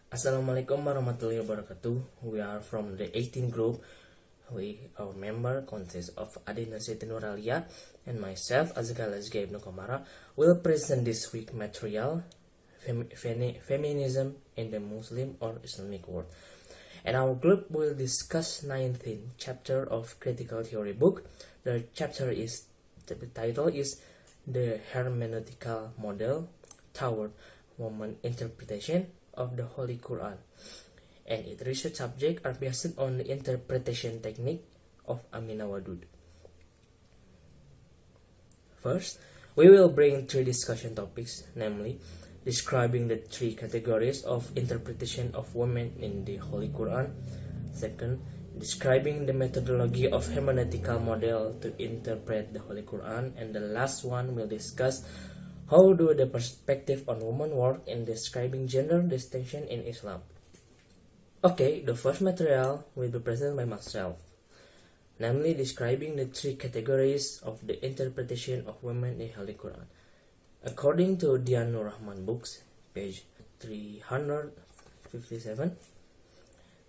Assalamualaikum warahmatullahi wabarakatuh. We are from the 18 group. Our member consists of Adinda, Siti, Nuralia, and myself, Azkal, Ibnu, Komara, will present this week material, Feminism in the Muslim or Islamic world. And our group will discuss 19th chapter of Critical Theory book. The title is The Hermeneutical Model Toward Woman Interpretation of the Holy Quran, and its research subjects are based on the interpretation technique of Amina Wadud. First, we will bring three discussion topics, namely describing the three categories of interpretation of women in the Holy Quran. Second, describing the methodology of hermeneutical model to interpret the Holy Quran. And the last one will discuss how do the perspective on women work in describing gender distinction in Islam. Okay, the first material will be presented by myself, namely describing the three categories of the interpretation of women in Holy Quran. According to Dianur Rahman books, page 357,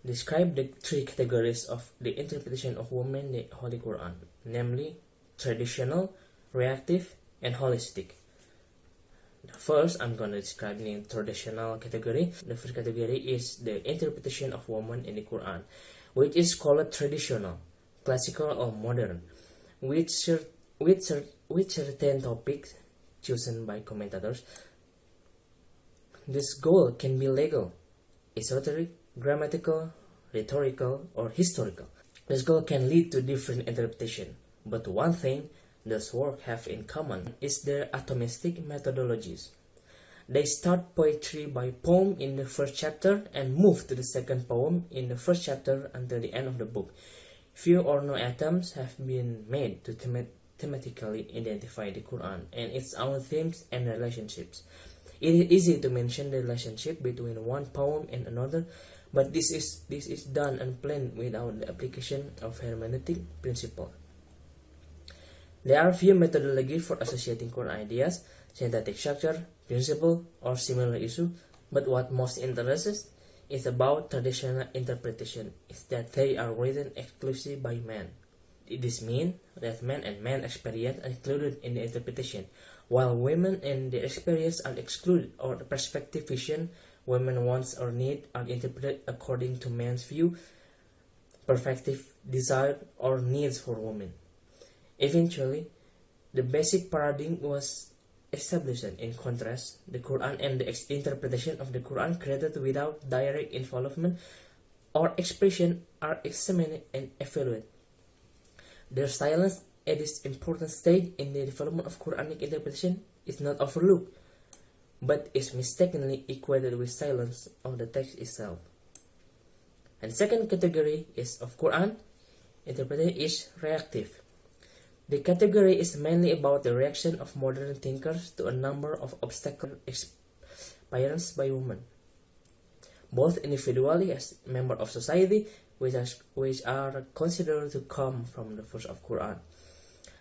describe the three categories of the interpretation of women in the Holy Quran, namely traditional, reactive, and holistic. First, I'm going to describe the traditional category. The first category is the interpretation of woman in the Quran, which is called traditional, classical, or modern, with certain topics chosen by commentators. This goal can be legal, esoteric, grammatical, rhetorical, or historical. This goal can lead to different interpretation, but one thing those works have in common is their atomistic methodologies. They start poetry by poem in the first chapter and move to the second poem in the first chapter until the end of the book. Few or no attempts have been made to thematically identify the Quran and its own themes and relationships. It is easy to mention the relationship between one poem and another, but this is done unplanned without the application of hermeneutic principle. There are few methodologies for associating Quran ideas, synthetic structure, principle, or similar issue, but what most interests is about traditional interpretation is that they are written exclusively by men. This means that men and men experience are included in the interpretation, while women and their experience are excluded, or the perspective vision women wants or need are interpreted according to men's view, perspective, desire, or needs for women. Eventually, the basic paradigm was established. In contrast, the Quran and the interpretation of the Quran created without direct involvement or expression are examined and evaluated. Their silence at this important stage in the development of Quranic interpretation is not overlooked, but is mistakenly equated with silence of the text itself. And second category is of Quran interpretation is reactive. The category is mainly about the reaction of modern thinkers to a number of obstacles experienced by women, both individually as members of society, which are considered to come from the verse of Quran.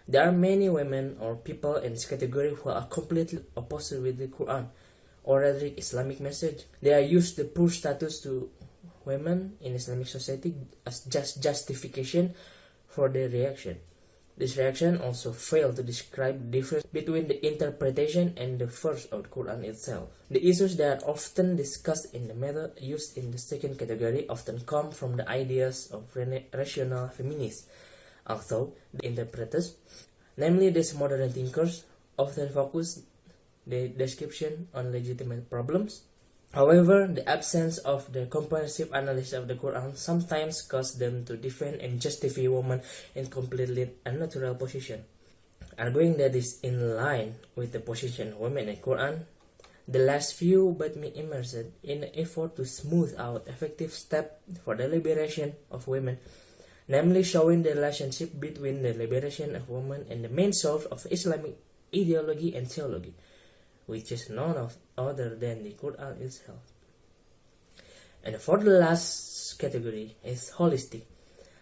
There are many women or people in this category who are completely opposite with the Quran or rather Islamic message. They are used the poor status to women in Islamic society as justification for their reaction. This reaction also failed to describe the difference between the interpretation and the verse of the Quran itself. The issues that are often discussed in the method used in the second category often come from the ideas of rational feminists, although the interpreters, namely these modern thinkers, often focus the description on legitimate problems. However, the absence of the comprehensive analysis of the Quran sometimes causes them to defend and justify women in completely unnatural position, arguing that is in line with the position of women in the Quran. The last few but me immersed in an effort to smooth out effective step for the liberation of women, namely showing the relationship between the liberation of women and the main source of Islamic ideology and theology, which is none of other than the Quran itself. And for the last category is holistic.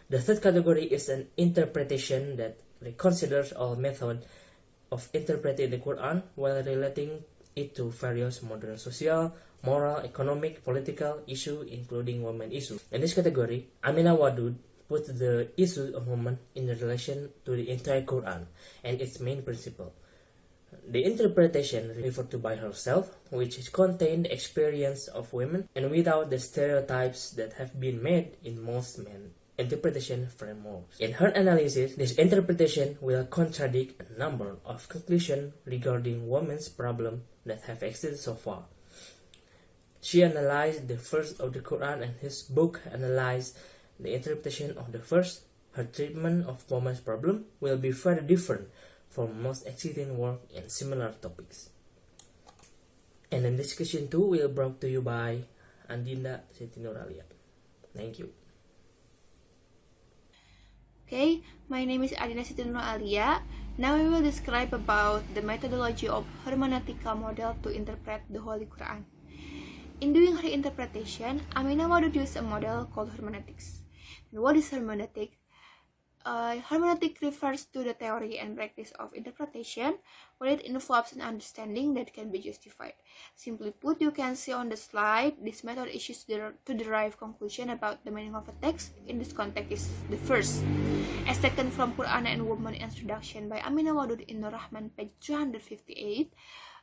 The third category is an interpretation that considers all methods of interpreting the Quran while relating it to various modern social, moral, economic, political issue, including women issue. In this category, Amina Wadud put the issue of women in relation to the entire Quran and its main principle. The interpretation referred to by herself, which contained the experience of women and without the stereotypes that have been made in most men interpretation frameworks. In her analysis, this interpretation will contradict a number of conclusions regarding women's problem that have existed so far. She analyzed the verse of the Quran and his book analyzed the interpretation of the verse. Her treatment of women's problem will be very different from most existing work in similar topics. And in discussion 2 will brought to you by Adinda, Siti, Nuralia. Thank you. Okay, my name is Adinda Siti Nuralia. Now we will describe about the methodology of hermeneutical model to interpret the Holy Quran. In doing her interpretation, Amina Wadud used a model called hermeneutics. And what is hermeneutic? Hermeneutic refers to the theory and practice of interpretation, where it involves an understanding that can be justified. Simply put, you can see on the slide, this method is used to derive conclusion about the meaning of a text. In this context is the first. As taken from Quran and Woman Introduction by Amina Wadud in the Rahman, page 358,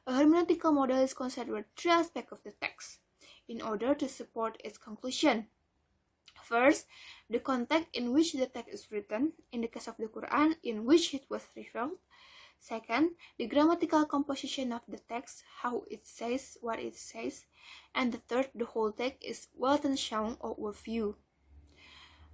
a hermeneutical model is considered three aspects of the text in order to support its conclusion. First, the context in which the text is written, in the case of the Quran, in which it was revealed. Second, the grammatical composition of the text, how it says, what it says. And the third, the whole text is well shown or overview.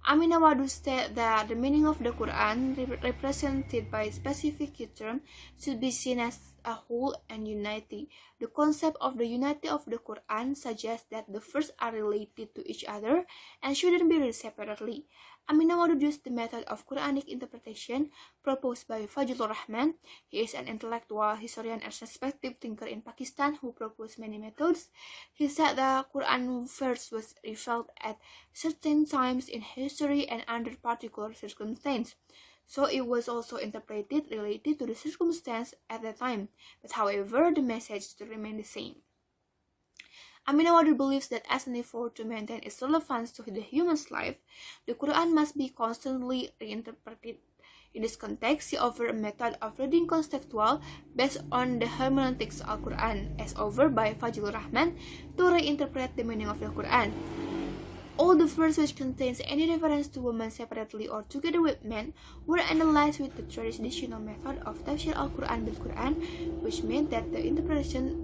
Amina Wadud stated that the meaning of the Quran, represented by specific terms, should be seen as a whole and unity. The concept of the unity of the Quran suggests that the verses are related to each other and shouldn't be read separately. Amina Wadud used the method of Quranic interpretation proposed by Fajlur Rahman. He is an intellectual, historian, and respected thinker in Pakistan who proposed many methods. He said the Quran verse was revealed at certain times in history and under particular circumstances. So it was also interpreted related to the circumstance at that time, but however, the message still remained the same. Amina Wadud believes that as an effort to maintain its relevance to the human's life, the Quran must be constantly reinterpreted. In this context, she offered a method of reading contextual based on the hermeneutics of Quran, as offered by Fajlur Rahman, to reinterpret the meaning of the Quran. All the verses which contains any reference to women separately or together with men were analyzed with the traditional method of tafsir al-Quran bil-Quran, which meant that the interpretation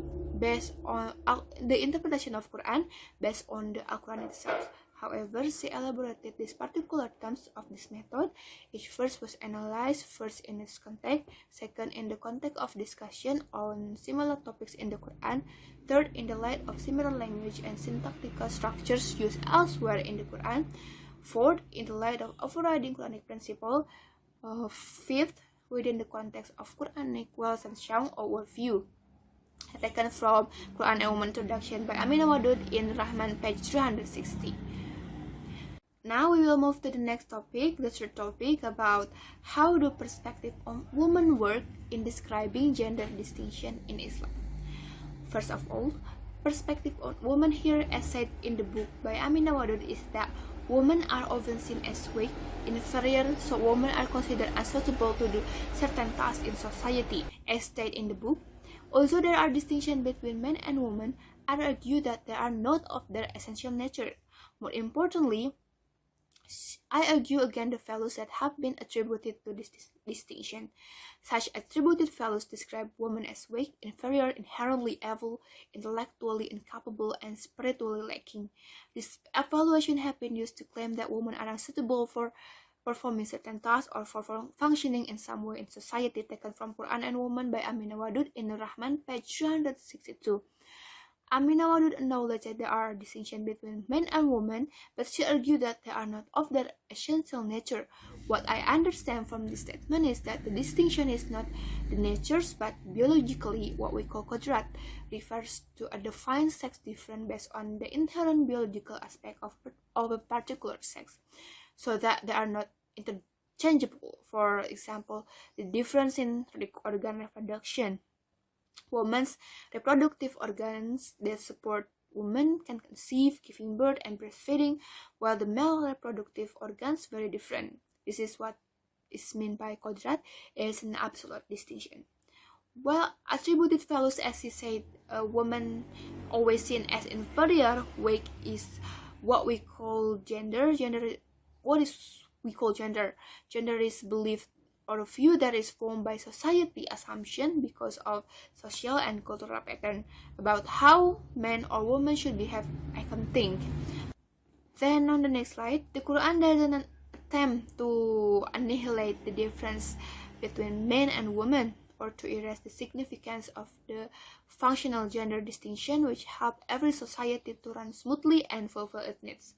of Quran based on the Al-Quran itself. However, she elaborated these particular terms of this method. Each verse was analyzed first in its context, second in the context of discussion on similar topics in the Quran, third in the light of similar language and syntactical structures used elsewhere in the Quran, fourth in the light of overriding Quranic principle, fifth within the context of Quranic well-shown overview. Taken from Quran and Woman Introduction by Amina Wadud in Rahman, page 360. Now we will move to the next topic, the third topic, about how the perspective of women work in describing gender distinction in Islam. First of all, perspective on women here, as said in the book by Amina Wadud, is that women are often seen as weak, inferior, so women are considered unsuitable to do certain tasks in society, as stated in the book. Also, there are distinctions between men and women. I argue that they are not of their essential nature. More importantly, I argue against the values that have been attributed to this distinction. Such attributed values describe women as weak, inferior, inherently evil, intellectually incapable, and spiritually lacking. This evaluation has been used to claim that women are unsuitable for performing certain tasks or for functioning in some way in society, taken from Quran and Woman by Amina Wadud in Rahman, page 362. Amina Wadud acknowledged that there are distinctions between men and women, but she argued that they are not of their essential nature. What I understand from this statement is that the distinction is not the natures, but biologically what we call kodrat, refers to a defined sex difference based on the inherent biological aspect of a particular sex, so that they are not interchangeable. For example, the difference in organ reproduction. Women's reproductive organs that support women can conceive, giving birth, and breastfeeding, while the male reproductive organs very different. This is what is meant by kodrat is an absolute distinction. While attributed values, as he said, a woman always seen as inferior, weak is what we call gender. What is we call gender? Gender is belief or a view that is formed by society assumption because of social and cultural pattern about how men or women should behave, I can think. Then on the next slide, the Quran doesn't attempt to annihilate the difference between men and women or to erase the significance of the functional gender distinction which help every society to run smoothly and fulfill its needs.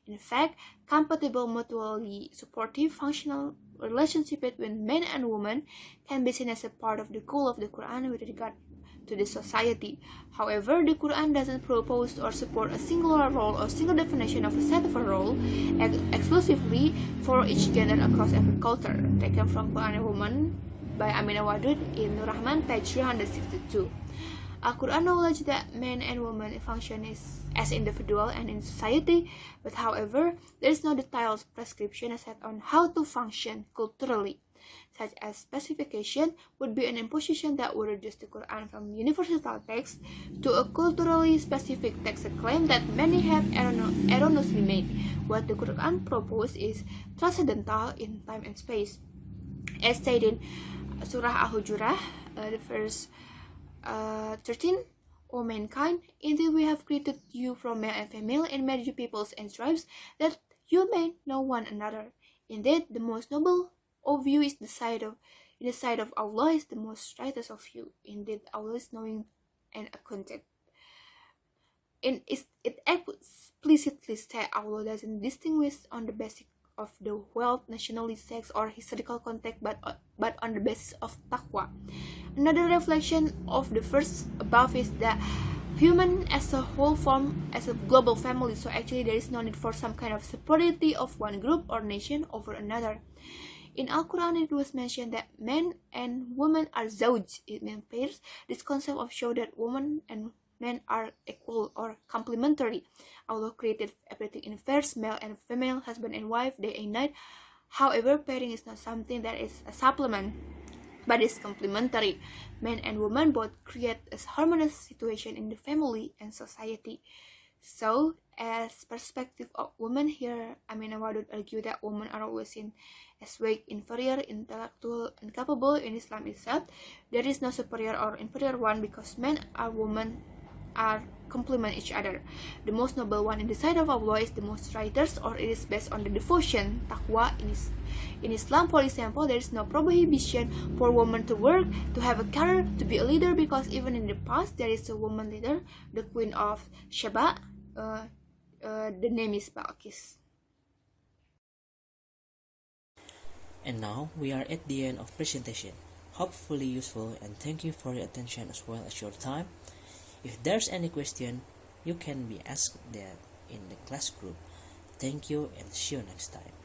In fact, compatible, mutually supportive, functional relationship between men and women can be seen as a part of the goal of the Quran with regard to the society. However, the Quran doesn't propose or support a singular role or single definition of a set of a role exclusively for each gender across every culture. Taken from Quran and Woman by Aminah Wadud in Nur Rahman, page 362. Al-Quran acknowledges that men and women function as individual and in society, but however, there is no detailed prescription set on how to function culturally. Such as specification would be an imposition that would reduce the Quran from universal text to a culturally specific text, a claim that many have erroneously made. What the Quran proposes is transcendental in time and space. As stated in Surah Al-Hujurat, verse 13, O mankind, indeed we have created you from male and female and made you peoples and tribes that you may know one another. Indeed, the most noble of you is in the sight of Allah is the most righteous of you. Indeed, Allah is knowing and acquainted. It explicitly says Allah doesn't distinguish on the basis of the wealth, nationality, sex, or historical context, but on the basis of taqwa. Another reflection of the verse above is that human as a whole form as a global family, so actually there is no need for some kind of superiority of one group or nation over another. In Al-Quran, it was mentioned that men and women are zawj, it means pairs. This concept of show that women and men are equal or complementary. Allah created everything in pairs, male and female, husband and wife, day and night. However, pairing is not something that is a supplement, but is complementary. Men and women both create a harmonious situation in the family and society. So, as perspective of women here, Aminah Wadud argue that women are always seen as weak, inferior, intellectual, incapable. In Islam itself, there is no superior or inferior one because men and women are complement each other. The most noble one in the sight of Allah is the most righteous, or it is based on the devotion, taqwa. In Islam, for example, there is no prohibition for women to work, to have a career, to be a leader, because even in the past there is a woman leader, the queen of Sheba. The name is Balkis. And now we are at the end of presentation. Hopefully useful, and thank you for your attention as well as your time. If there's any question, you can be asked that in the class group. Thank you and see you next time.